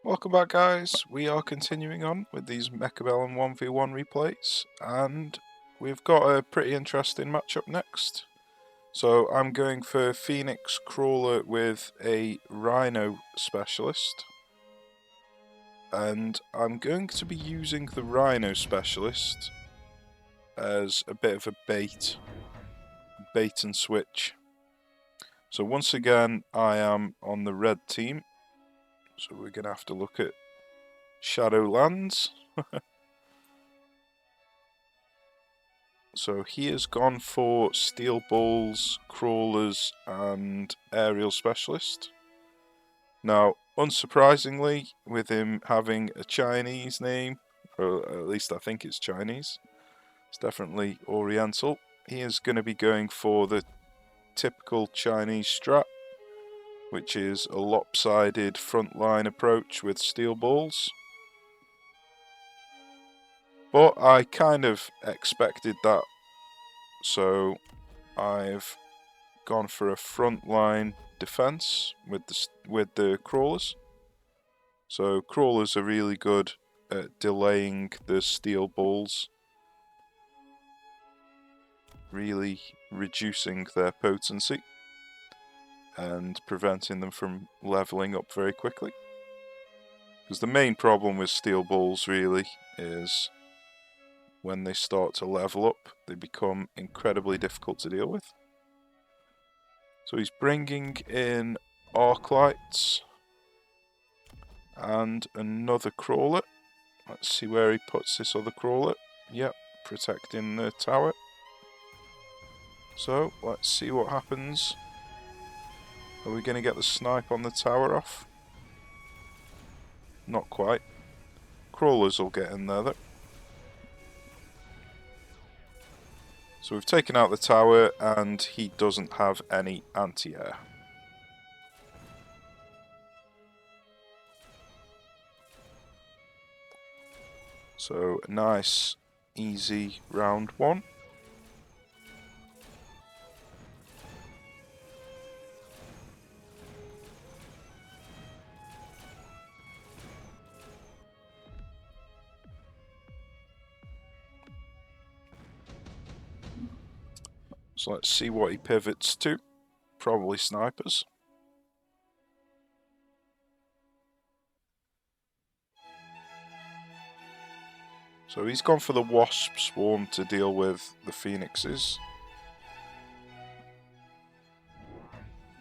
Welcome back, guys. We are continuing on with these Mechabellum 1v1 replays, and we've got a pretty interesting matchup next. So I'm going for Phoenix Crawler with a Rhino Specialist, and I'm going to be using the Rhino Specialist as a bit of a bait and switch. So once again, I am on the red team, so we're going to have to look at Shadowlands. So he has gone for Steel Balls, Crawlers, and Aerial Specialist. Now, unsurprisingly, with him having a Chinese name, or at least I think it's Chinese, it's definitely Oriental, he is going to be going for the typical Chinese strat, which is a lopsided frontline approach with Steel Balls. But I kind of expected that, so I've gone for a frontline defense with the crawlers. So crawlers are really good at delaying the steel balls, really reducing their potency and preventing them from leveling up very quickly. Because the main problem with steel balls really is when they start to level up, they become incredibly difficult to deal with. So he's bringing in arc lights and another crawler. Let's see where he puts this other crawler. Yep, protecting the tower. So let's see what happens. Are we going to get the snipe on the tower off? Not quite. Crawlers will get in there though. So we've taken out the tower and he doesn't have any anti-air. So a nice, easy round one. So let's see what he pivots to. Probably snipers. So he's gone for the wasp swarm to deal with the phoenixes.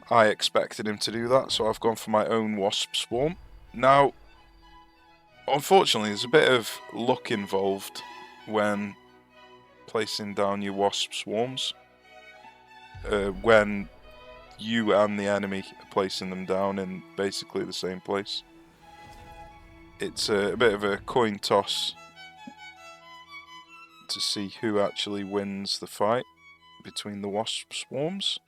I expected him to do that, so I've gone for my own wasp swarm. Now, unfortunately, there's a bit of luck involved when placing down your wasp swarms. When you and the enemy are placing them down in basically the same place. It's a bit of a coin toss to see who actually wins the fight between the wasp swarms.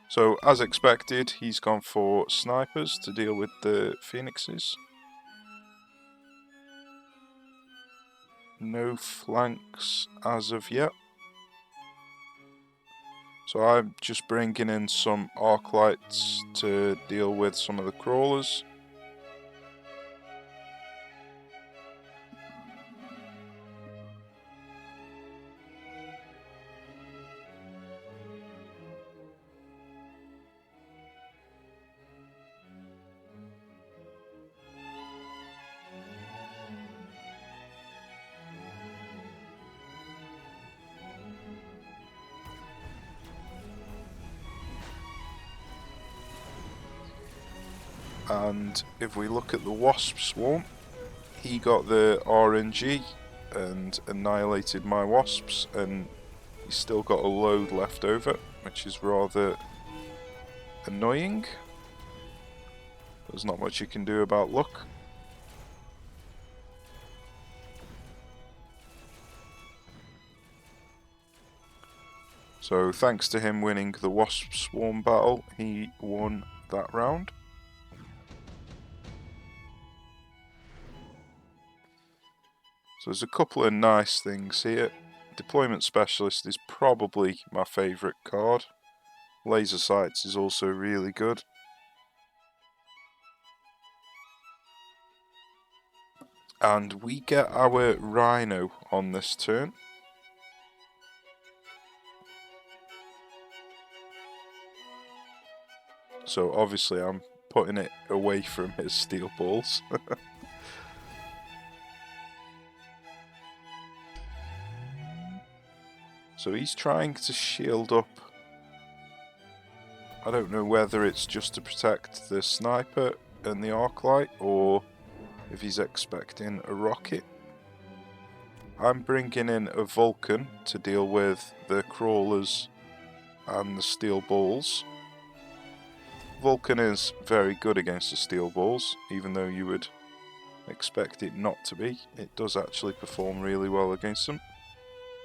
So, as expected, he's gone for snipers to deal with the phoenixes. No flanks as of yet. So I'm just bringing in some arc lights to deal with some of the crawlers. And if we look at the wasp swarm, he got the RNG and annihilated my wasps, and he's still got a load left over, which is rather annoying. There's not much you can do about luck. So thanks to him winning the wasp swarm battle, he won that round. So there's a couple of nice things here. Deployment Specialist is probably my favourite card. Laser Sights is also really good. And we get our Rhino on this turn. So obviously I'm putting it away from his steel balls. So he's trying to shield up. I don't know whether it's just to protect the sniper and the arc light, or if he's expecting a rocket. I'm bringing in a Vulcan to deal with the crawlers and the steel balls. Vulcan is very good against the steel balls, even though you would expect it not to be. It does actually perform really well against them.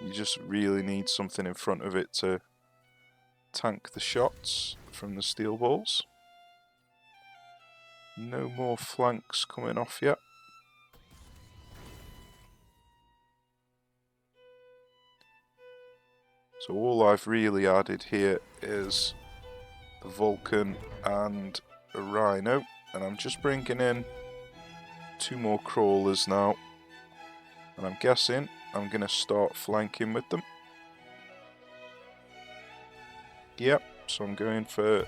You just really need something in front of it to tank the shots from the steel balls. No more flanks coming off yet. So all I've really added here is the Vulcan and a Rhino, and I'm just bringing in 2 more crawlers now, and I'm guessing I'm going to start flanking with them. Yep, so I'm going for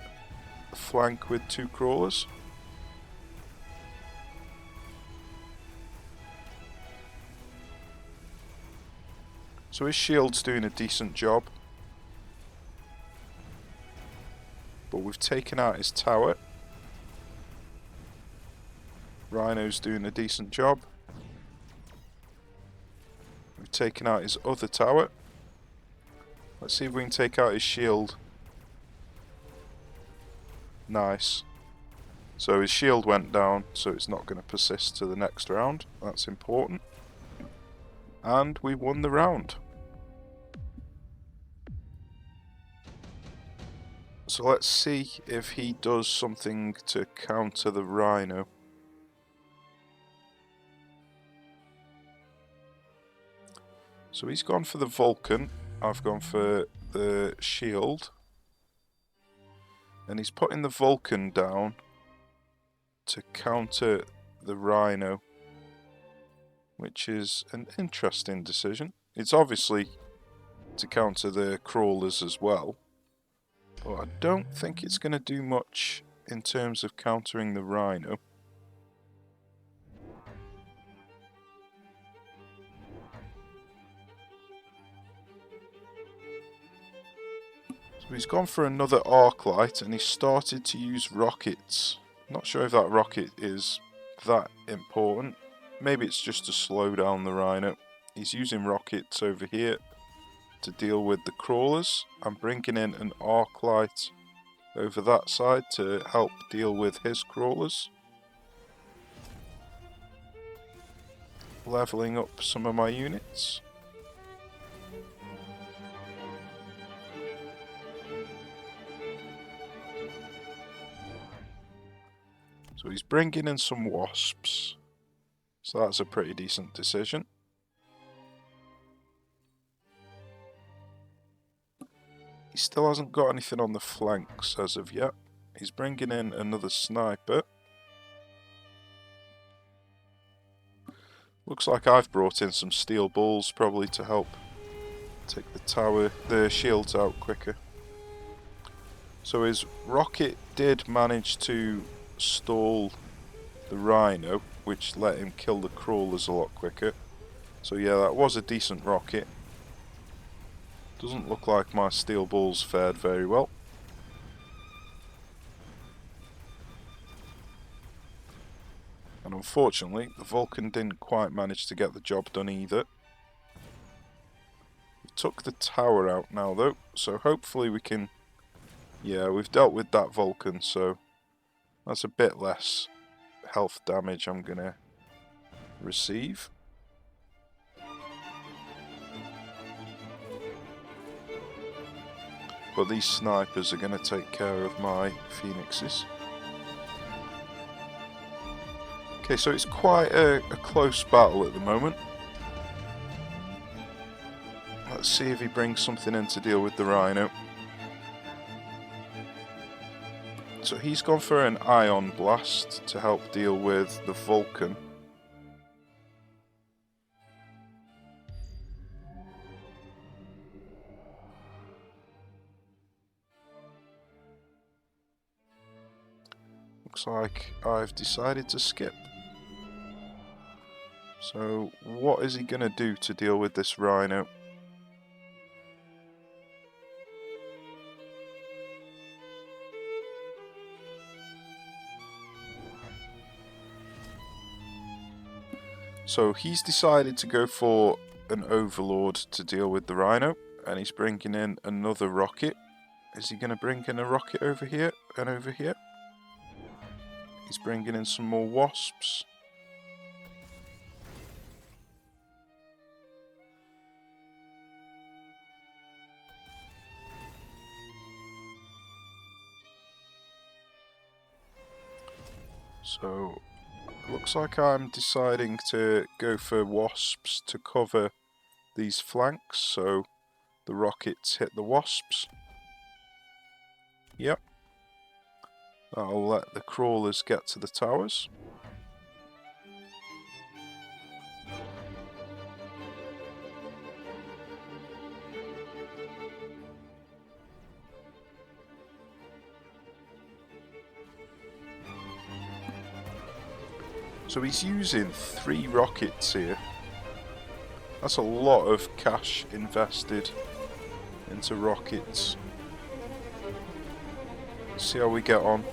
a flank with 2 crawlers. So his shield's doing a decent job, but we've taken out his tower. Rhino's doing a decent job. We've taken out his other tower. Let's see if we can take out his shield. Nice. So his shield went down, so it's not going to persist to the next round. That's important. And we won the round. So let's see if he does something to counter the Rhino. So he's gone for the Vulcan, I've gone for the shield. And he's putting the Vulcan down to counter the Rhino, which is an interesting decision. It's obviously to counter the crawlers as well, but I don't think it's going to do much in terms of countering the Rhino. So he's gone for another arc light and he started to use rockets. Not sure if that rocket is that important. Maybe it's just to slow down the Rhino. He's using rockets over here to deal with the crawlers. I'm bringing in an arc light over that side to help deal with his crawlers. Leveling up some of my units. So he's bringing in some wasps. So that's a pretty decent decision. He still hasn't got anything on the flanks as of yet. He's bringing in another sniper. Looks like I've brought in some steel balls probably to help take the shields out quicker. So his rocket did manage to stall the Rhino, which let him kill the crawlers a lot quicker. So yeah, that was a decent rocket. Doesn't look like my steel balls fared very well. And unfortunately, the Vulcan didn't quite manage to get the job done either. We took the tower out now though, so hopefully we can... Yeah, we've dealt with that Vulcan, so that's a bit less health damage I'm gonna receive. But these snipers are gonna take care of my phoenixes. Okay, so it's quite a close battle at the moment. Let's see if he brings something in to deal with the Rhino. So he's gone for an ion blast to help deal with the Vulcan. looks like I've decided to skip. So what is he going to do to deal with this rhino? So he's decided to go for an overlord to deal with the rhino, and he's bringing in another rocket. Is he going to bring in a rocket over here and over here? He's bringing in some more wasps. So looks like I'm deciding to go for wasps to cover these flanks, so the rockets hit the wasps. Yep. I'll let the crawlers get to the towers. So he's using 3 rockets here. That's a lot of cash invested into rockets. See how we get on.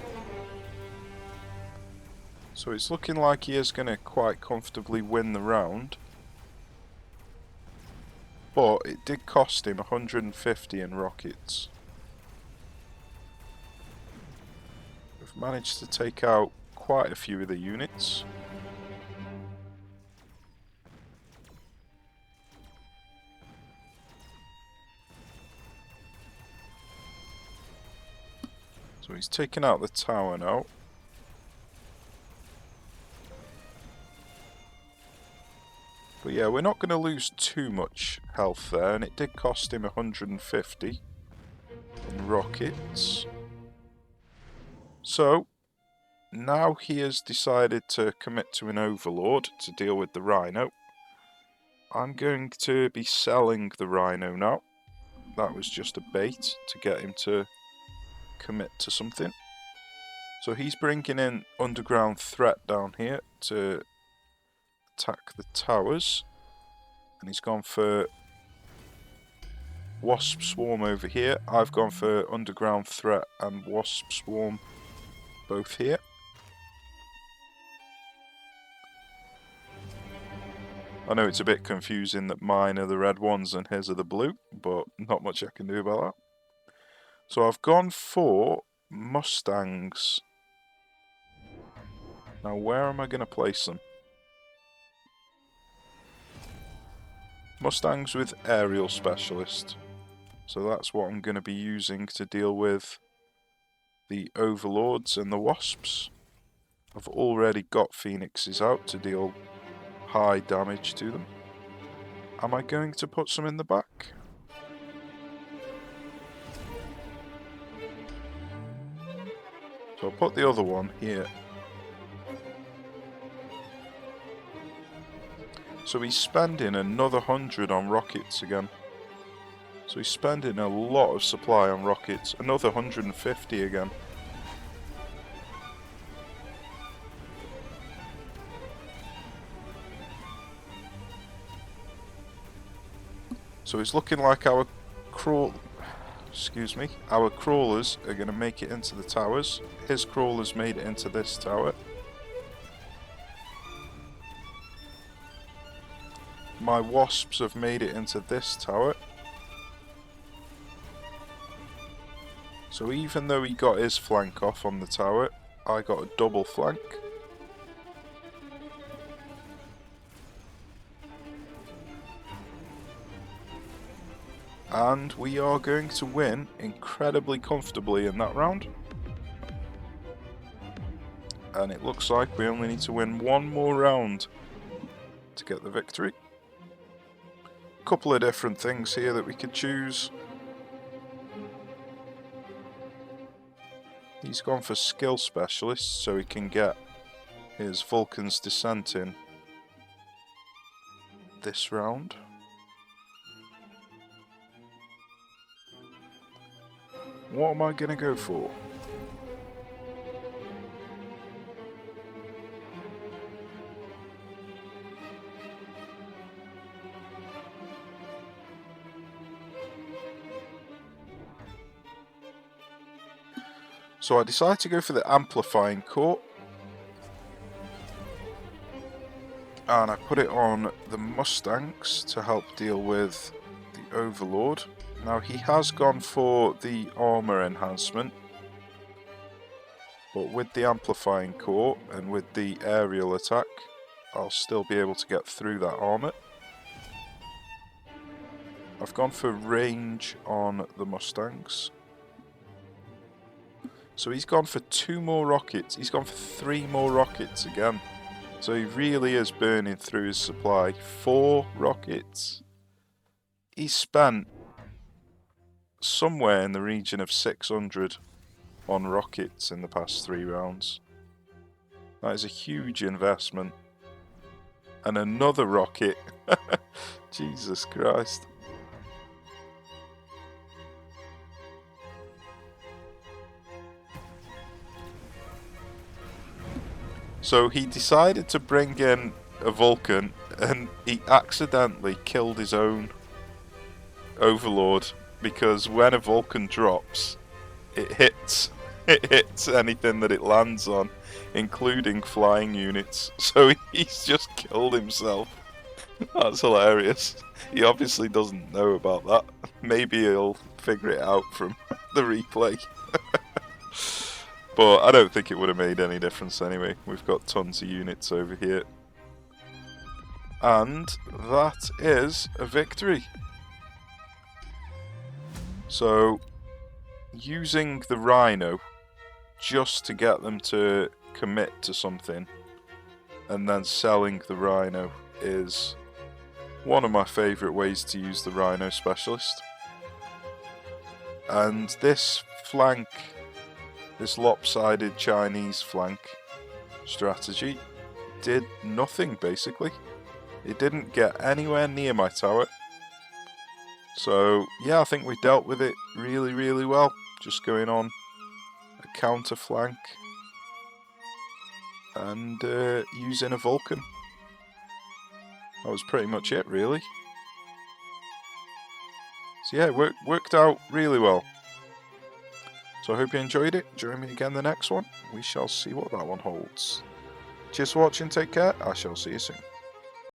So it's looking like he is going to quite comfortably win the round. But it did cost him 150 in rockets. We've managed to take out quite a few of the units. So he's taken out the tower now. But yeah, we're not going to lose too much health there, and it did cost him 150 in rockets. So, now he has decided to commit to an overlord to deal with the rhino. I'm going to be selling the rhino now. That was just a bait to get him to commit to something. So he's bringing in underground threat down here to attack the towers, and he's gone for wasp swarm over here. I've gone for underground threat and wasp swarm both here. I know it's a bit confusing that mine are the red ones and his are the blue, but not much I can do about that. So I've gone for Mustangs. Now where am I going to place them? Mustangs with aerial specialist. So that's what I'm going to be using to deal with the overlords and the wasps. I've already got phoenixes out to deal high damage to them. Am I going to put some in the back? So I'll put the other one here. So he's spending another 100 on rockets again. So he's spending a lot of supply on rockets. Another 150 again. So it's looking like our our crawlers are going to make it into the towers. His crawlers made it into this tower. My wasps have made it into this tower. So even though he got his flank off on the tower, I got a double flank. And we are going to win incredibly comfortably in that round. And it looks like we only need to win one more round to get the victory. A couple of different things here that we could choose. He's gone for skill specialist so he can get his Vulcan's Descent in this round. What am I going to go for? So I decided to go for the amplifying core. And I put it on the Mustangs to help deal with the Overlord. Now he has gone for the armor enhancement, but with the amplifying core and with the aerial attack, I'll still be able to get through that armor. I've gone for range on the Mustangs. So he's gone for 2 more rockets. He's gone for 3 more rockets again. So he really is burning through his supply. 4 rockets. He spent somewhere in the region of 600 on rockets in the past 3 rounds. That is a huge investment. And another rocket. Jesus Christ. So he decided to bring in a Vulcan, and he accidentally killed his own Overlord, because when a Vulcan drops, it hits anything that it lands on, including flying units. So he's just killed himself. That's hilarious. He obviously doesn't know about that. Maybe he'll figure it out from the replay. But I don't think it would have made any difference anyway. We've got tons of units over here. And that is a victory. So, using the Rhino just to get them to commit to something, and then selling the Rhino, is one of my favourite ways to use the Rhino Specialist. And this flank, this lopsided Chinese flank strategy, did nothing basically. It didn't get anywhere near my tower. So yeah, I think we dealt with it really, really well. Just going on a counter flank and using a Vulcan. That was pretty much it, really. So yeah, it worked out really well. So I hope you enjoyed it. Join me again the next one. We shall see what that one holds. Cheers for watching, take care, I shall see you soon.